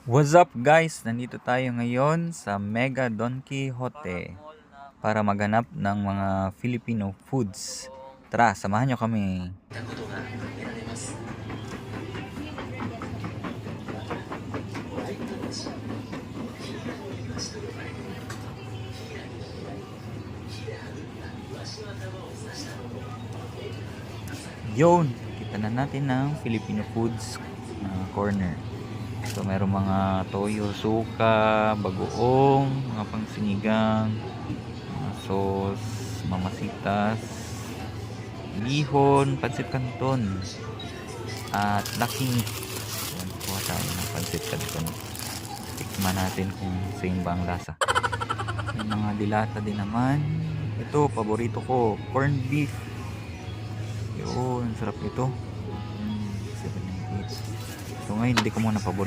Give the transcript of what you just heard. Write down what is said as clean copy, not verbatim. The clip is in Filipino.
What's up guys? Nandito tayo ngayon sa Mega Don Quijote para maghanap ng mga Filipino foods. Tara, samahan nyo kami. Yun, kita na natin ng Filipino foods corner. So meron mga toyo, suka, bagoong, mga pangsinigang, mga sauce, mamasitas, lihon, pansit canton, at laking. Yan, kuha tayo ng pansit canton. Tikman natin kung same ba ang lasa. May mga dilata din naman. Ito, paborito ko, corned beef. Yun, sarap nito. 798. So ngayon, hindi ko muna paborito.